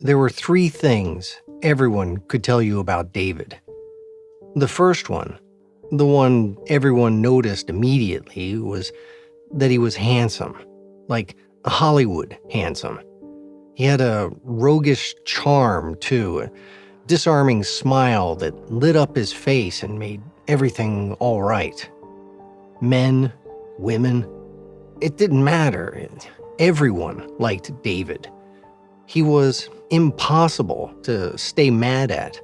There were three things everyone could tell you about David. The first one, the one everyone noticed immediately, was that he was handsome, like Hollywood handsome. He had a roguish charm, too, a disarming smile that lit up his face and made everything all right. Men, women, it didn't matter. Everyone liked David. He was impossible to stay mad at.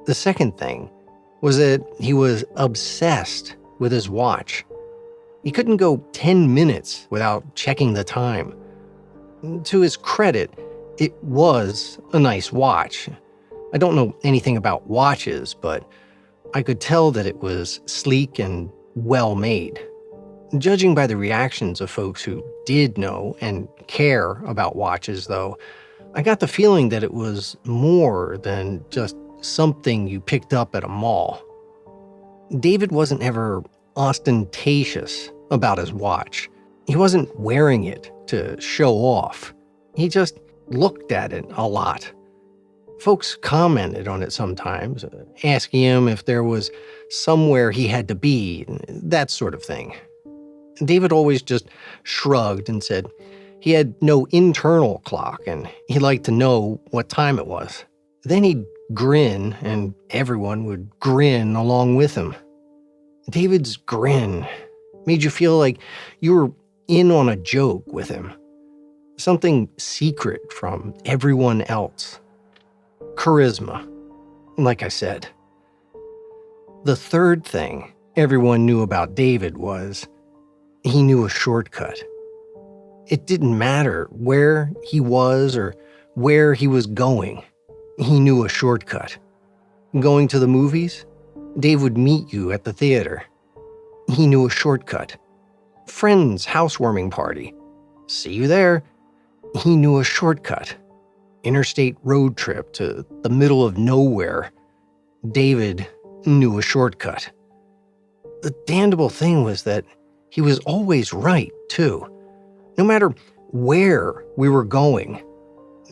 The second thing was that he was obsessed with his watch. He couldn't go 10 minutes without checking the time. To his credit, it was a nice watch. I don't know anything about watches, but I could tell that it was sleek and well made. Judging by the reactions of folks who did know and care about watches, though, I got the feeling that it was more than just something you picked up at a mall. David wasn't ever ostentatious about his watch. He wasn't wearing it to show off. He just looked at it a lot. Folks commented on it sometimes, asking him if there was somewhere he had to be, that sort of thing. David always just shrugged and said he had no internal clock and he liked to know what time it was. Then he'd grin and everyone would grin along with him. David's grin made you feel like you were in on a joke with him. Something secret from everyone else. Charisma, like I said. The third thing everyone knew about David was he knew a shortcut. It didn't matter where he was or where he was going. He knew a shortcut. Going to the movies? Dave would meet you at the theater. He knew a shortcut. Friend's housewarming party. See you there. He knew a shortcut. Interstate road trip to the middle of nowhere. David knew a shortcut. The damnable thing was that he was always right, too. No matter where we were going,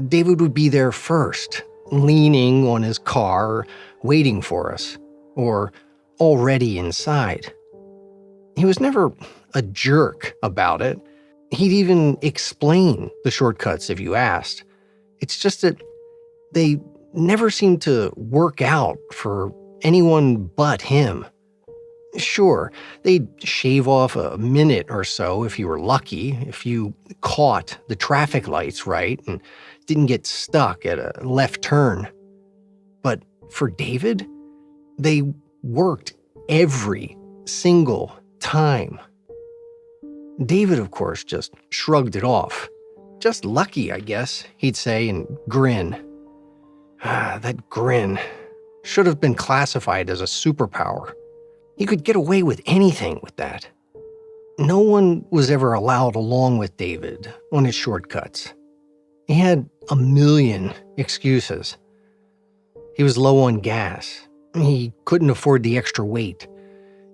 David would be there first, leaning on his car, waiting for us, or already inside. He was never a jerk about it. He'd even explain the shortcuts if you asked. It's just that they never seemed to work out for anyone but him. Sure, they'd shave off a minute or so if you were lucky, if you caught the traffic lights right and didn't get stuck at a left turn. But for David, they worked every single time. David, of course, just shrugged it off. Just lucky, I guess, he'd say and grin. That grin should have been classified as a superpower. He could get away with anything with that. No one was ever allowed along with David on his shortcuts. He had a million excuses. He was low on gas. He couldn't afford the extra weight.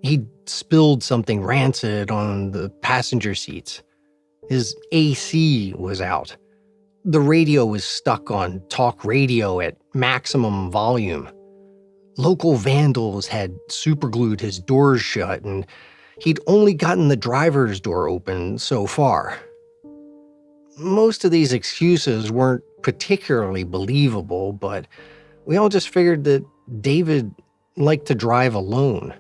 He'd spilled something rancid on the passenger seats. His AC was out. The radio was stuck on talk radio at maximum volume. Local vandals had superglued his doors shut, and he'd only gotten the driver's door open so far. Most of these excuses weren't particularly believable, but we all just figured that David liked to drive alone.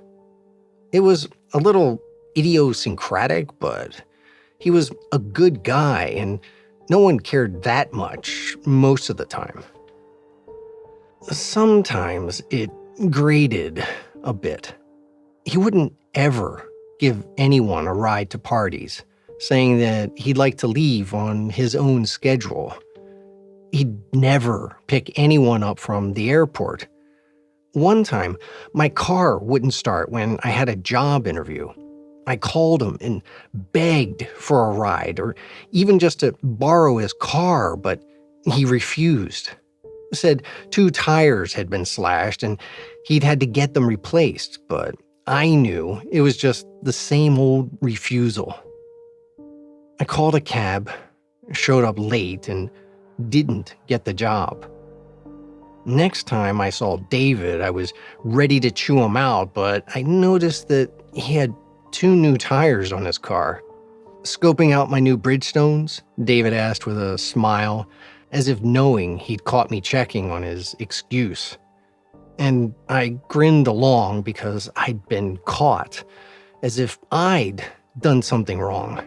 It was a little idiosyncratic, but he was a good guy, and no one cared that much most of the time. Sometimes it grated a bit. He wouldn't ever give anyone a ride to parties, saying that he'd like to leave on his own schedule. He'd never pick anyone up from the airport. One time, my car wouldn't start when I had a job interview. I called him and begged for a ride or even just to borrow his car, but he refused. Said 2 tires had been slashed and he'd had to get them replaced, but I knew it was just the same old refusal. I called a cab, showed up late, and didn't get the job. Next time I saw David, I was ready to chew him out, but I noticed that he had 2 new tires on his car. Scoping out my new Bridgestones, David asked with a smile, as if knowing he'd caught me checking on his excuse. And I grinned along because I'd been caught, as if I'd done something wrong.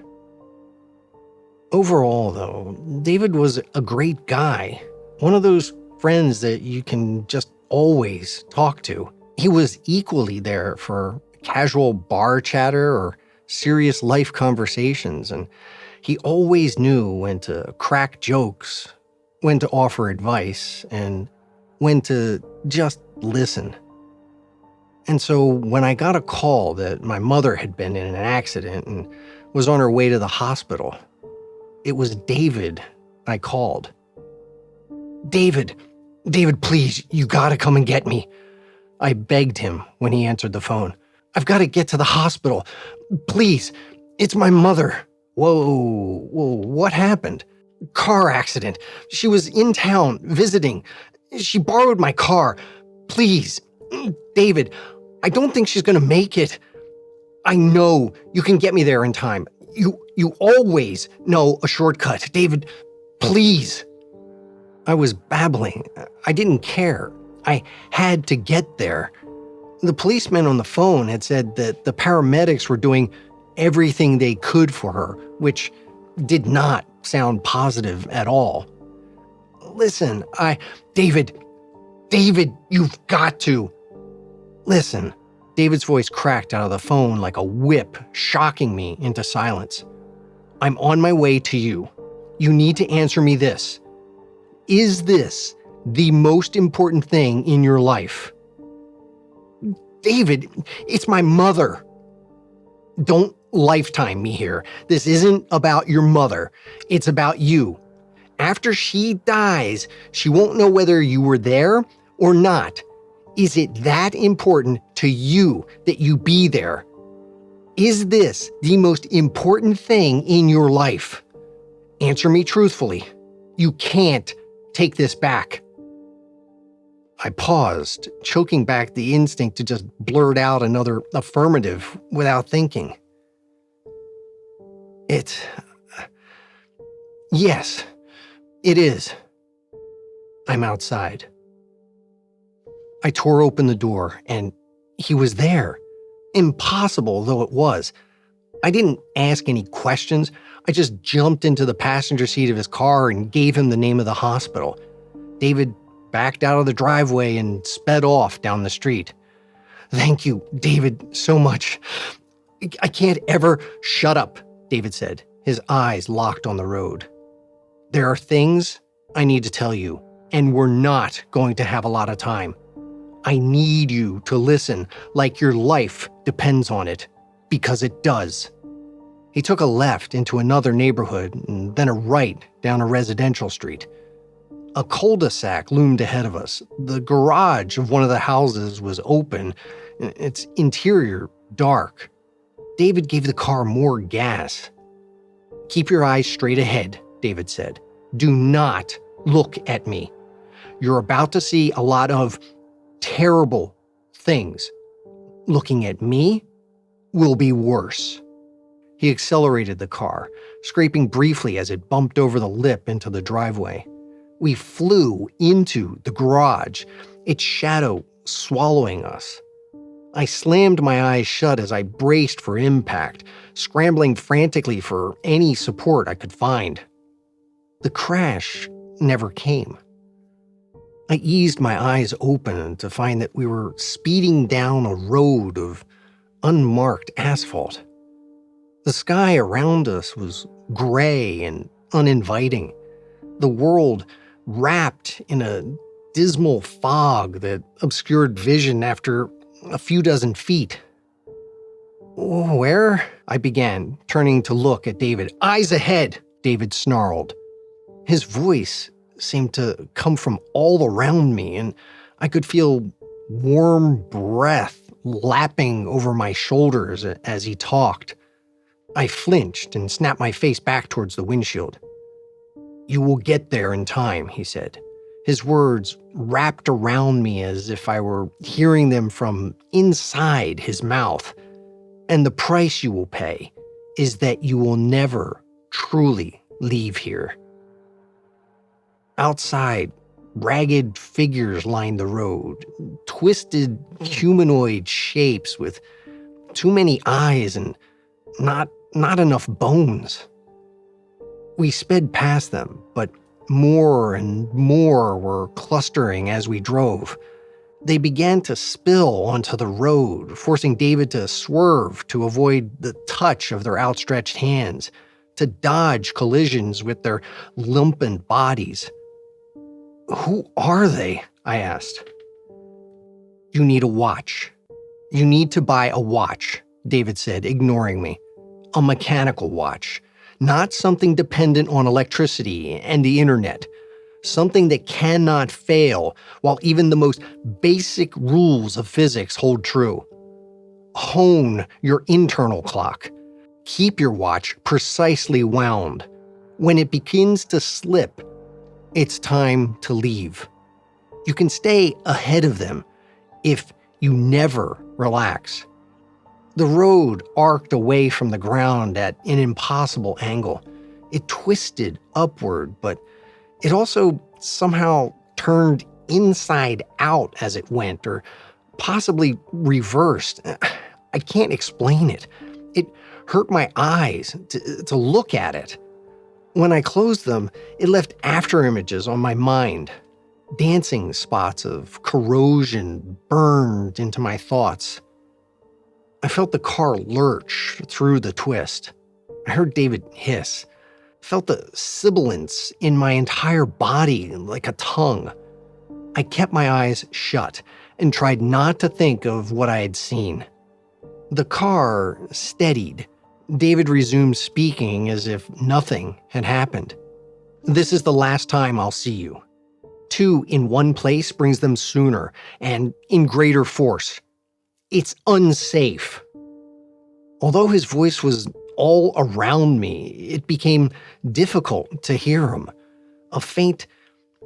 Overall, though, David was a great guy, one of those friends that you can just always talk to. He was equally there for casual bar chatter or serious life conversations, and he always knew when to crack jokes, when to offer advice, and when to just listen. And so when I got a call that my mother had been in an accident and was on her way to the hospital, it was David I called. David, please, you gotta come and get me. I begged him when he answered the phone. I've got to get to the hospital. Please, it's my mother. Whoa, what happened? Car accident. She was in town visiting. She borrowed my car. Please, David, I don't think she's gonna make it. I know you can get me there in time. You always know a shortcut. David, please. I was babbling. I didn't care. I had to get there. The policeman on the phone had said that the paramedics were doing everything they could for her, which did not sound positive at all. Listen, David, you've got to. Listen. David's voice cracked out of the phone like a whip, shocking me into silence. I'm on my way to you. You need to answer me this. Is this the most important thing in your life? David, it's my mother. Don't lifetime me here. This isn't about your mother. It's about you. After she dies, she won't know whether you were there or not. Is it that important to you that you be there? Is this the most important thing in your life? Answer me truthfully. You can't take this back. I paused, choking back the instinct to just blurt out another affirmative without thinking. Yes, it is. I'm outside. I tore open the door, and he was there. Impossible though it was. I didn't ask any questions. I just jumped into the passenger seat of his car and gave him the name of the hospital. David backed out of the driveway and sped off down the street. Thank you, David, so much. I can't ever shut up, David said, his eyes locked on the road. There are things I need to tell you, and we're not going to have a lot of time. I need you to listen like your life depends on it, because it does. He took a left into another neighborhood and then a right down a residential street. A cul-de-sac loomed ahead of us. The garage of one of the houses was open, its interior dark. David gave the car more gas. Keep your eyes straight ahead, David said. Do not look at me. You're about to see a lot of terrible things. Looking at me will be worse. He accelerated the car, scraping briefly as it bumped over the lip into the driveway. We flew into the garage, its shadow swallowing us. I slammed my eyes shut as I braced for impact, scrambling frantically for any support I could find. The crash never came. I eased my eyes open to find that we were speeding down a road of unmarked asphalt. The sky around us was gray and uninviting, the world wrapped in a dismal fog that obscured vision after a few dozen feet. Where? I began, turning to look at David. Eyes ahead, David snarled. His voice seemed to come from all around me, and I could feel warm breath lapping over my shoulders as he talked. I flinched and snapped my face back towards the windshield. "You will get there in time," he said. His words wrapped around me as if I were hearing them from inside his mouth. "And the price you will pay is that you will never truly leave here." Outside, ragged figures lined the road, twisted humanoid shapes with too many eyes and not enough bones. We sped past them, but more and more were clustering as we drove. They began to spill onto the road, forcing David to swerve to avoid the touch of their outstretched hands, to dodge collisions with their lumpen bodies. "Who are they?" I asked. "You need a watch. You need to buy a watch," David said, ignoring me. "A mechanical watch. Not something dependent on electricity and the internet. Something that cannot fail while even the most basic rules of physics hold true. Hone your internal clock. Keep your watch precisely wound. When it begins to slip, it's time to leave. You can stay ahead of them if you never relax." The road arced away from the ground at an impossible angle. It twisted upward, but it also somehow turned inside out as it went, or possibly reversed. I can't explain it. It hurt my eyes to look at it. When I closed them, it left afterimages on my mind. Dancing spots of corrosion burned into my thoughts. I felt the car lurch through the twist. I heard David hiss. Felt the sibilance in my entire body like a tongue. I kept my eyes shut and tried not to think of what I had seen. The car steadied. David resumed speaking as if nothing had happened. "This is the last time I'll see you. 2 in one place brings them sooner and in greater force. It's unsafe." Although his voice was all around me, it became difficult to hear him. A faint,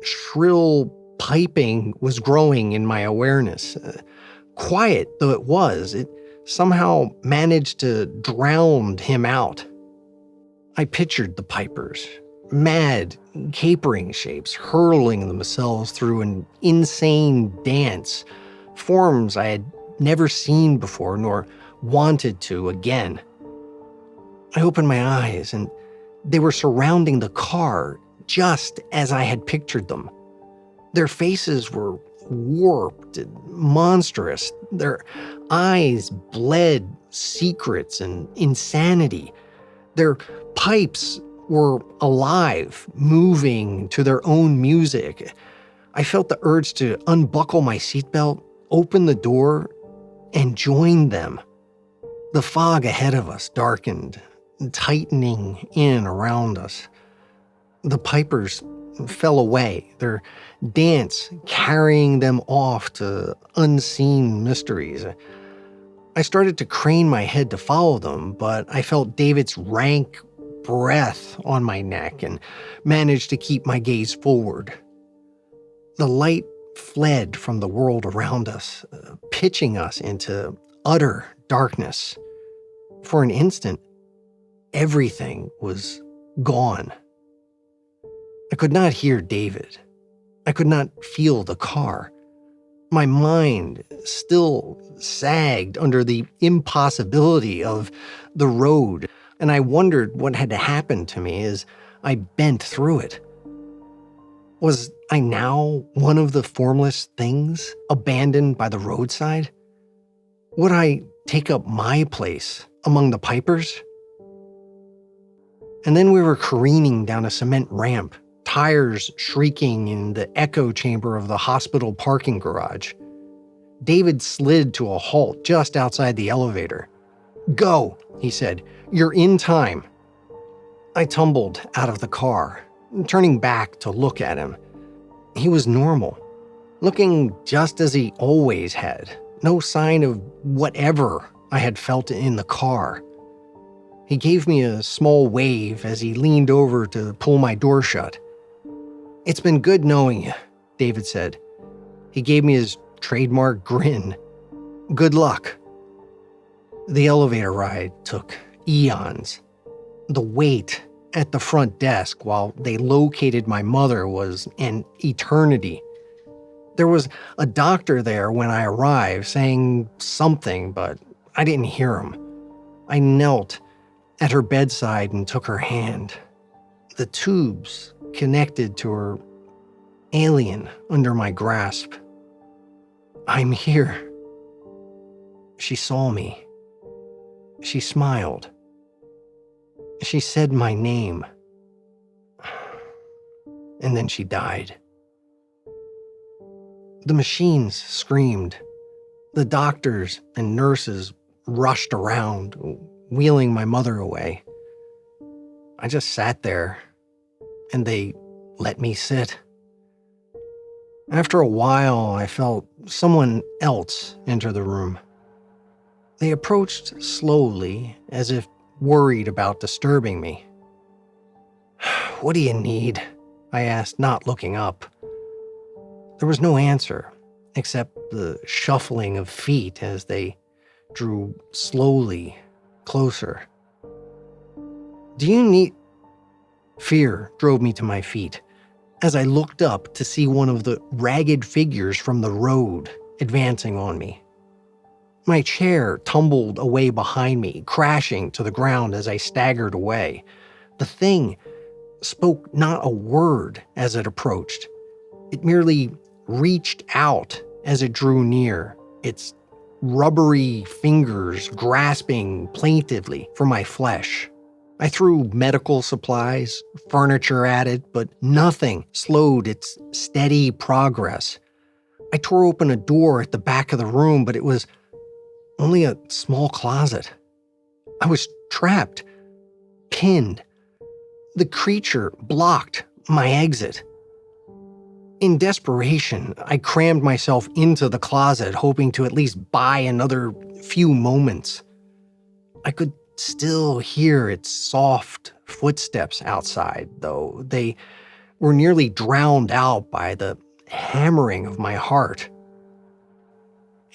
shrill piping was growing in my awareness. Quiet though it was, it somehow managed to drown him out. I pictured the pipers, mad, capering shapes hurling themselves through an insane dance, forms I had never seen before nor wanted to again. I opened my eyes and they were surrounding the car just as I had pictured them. Their faces were warped and monstrous. Their eyes bled secrets and insanity. Their pipes were alive, moving to their own music. I felt the urge to unbuckle my seatbelt, open the door, and join them. The fog ahead of us darkened, tightening in around us. The pipers fell away, their dance carrying them off to unseen mysteries. I started to crane my head to follow them, but I felt David's rank breath on my neck and managed to keep my gaze forward. The light fled from the world around us, pitching us into utter darkness. For an instant, everything was gone. I could not hear David. I could not feel the car. My mind still sagged under the impossibility of the road, and I wondered what had happened to me as I bent through it. Was I now one of the formless things abandoned by the roadside? Would I take up my place among the pipers? And then we were careening down a cement ramp, tires shrieking in the echo chamber of the hospital parking garage. David slid to a halt just outside the elevator. "Go," he said. "You're in time." I tumbled out of the car, turning back to look at him. He was normal, looking just as he always had. No sign of whatever I had felt in the car. He gave me a small wave as he leaned over to pull my door shut. "It's been good knowing you," David said. He gave me his trademark grin. "Good luck." The elevator ride took eons. The wait at the front desk while they located my mother was an eternity. There was a doctor there when I arrived saying something, but I didn't hear him. I knelt at her bedside and took her hand. The tubes connected to her alien under my grasp. "I'm here." She saw me. She smiled. She said my name. And then she died. The machines screamed. The doctors and nurses rushed around, wheeling my mother away. I just sat there, and they let me sit. After a while, I felt someone else enter the room. They approached slowly, as if worried about disturbing me. "What do you need?" I asked, not looking up. There was no answer, except the shuffling of feet as they drew slowly closer. "Do you need—" Fear drove me to my feet as I looked up to see one of the ragged figures from the road advancing on me. My chair tumbled away behind me, crashing to the ground as I staggered away. The thing spoke not a word as it approached. It merely reached out as it drew near, its rubbery fingers grasping plaintively for my flesh. I threw medical supplies, furniture at it, but nothing slowed its steady progress. I tore open a door at the back of the room, but it was only a small closet. I was trapped, pinned. The creature blocked my exit. In desperation, I crammed myself into the closet, hoping to at least buy another few moments. I could still hear its soft footsteps outside, though they were nearly drowned out by the hammering of my heart.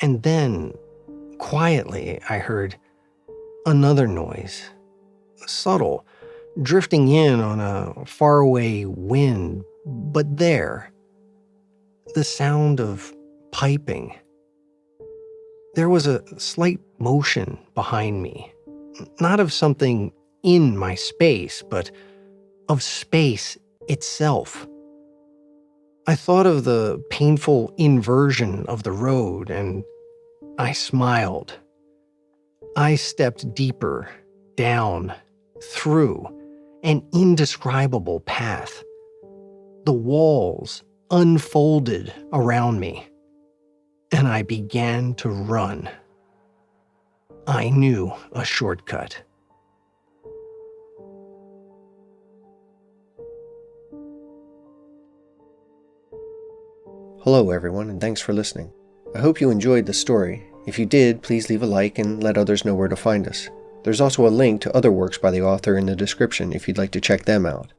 And then, quietly, I heard another noise, subtle, drifting in on a faraway wind, but there. The sound of piping. There was a slight motion behind me, not of something in my space, but of space itself. I thought of the painful inversion of the road, and I smiled. I stepped deeper, down, through an indescribable path. The walls unfolded around me, and I began to run. I knew a shortcut. Hello everyone, and thanks for listening. I hope you enjoyed the story. If you did, please leave a like and let others know where to find us. There's also a link to other works by the author in the description if you'd like to check them out.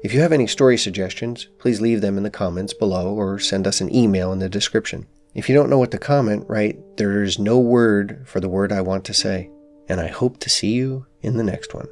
If you have any story suggestions, please leave them in the comments below or send us an email in the description. If you don't know what to comment, write, "There's no word for the word I want to say." And I hope to see you in the next one.